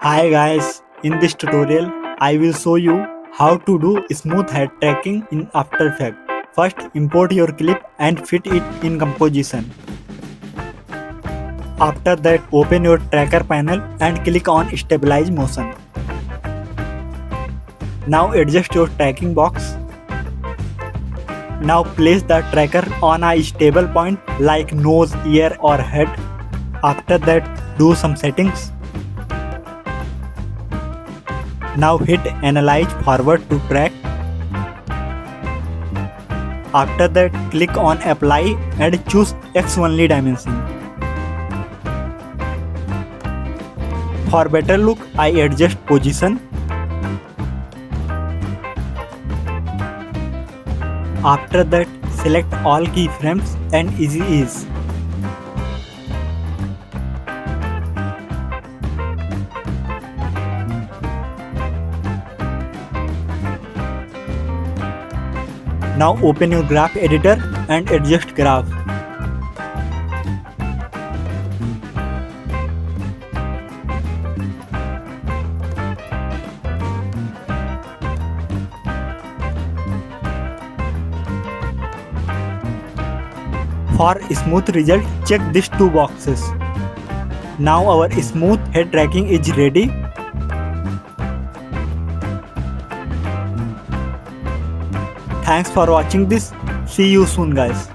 Hi guys, in this tutorial I will show you how to do smooth head tracking in After Effects. First import your clip and fit it in composition. After that open your tracker panel and click on stabilize motion. Now adjust your tracking box. Now place the tracker on a stable point like nose, ear or head. After that do some settings. Now hit Analyze Forward to track. After that click on Apply and choose X only dimension. For better look, I adjust position. After that select all keyframes and easy ease. Now open your graph editor and adjust graph. For smooth result, check these two boxes. Now our smooth head tracking is ready. Thanks for watching this. See you soon guys.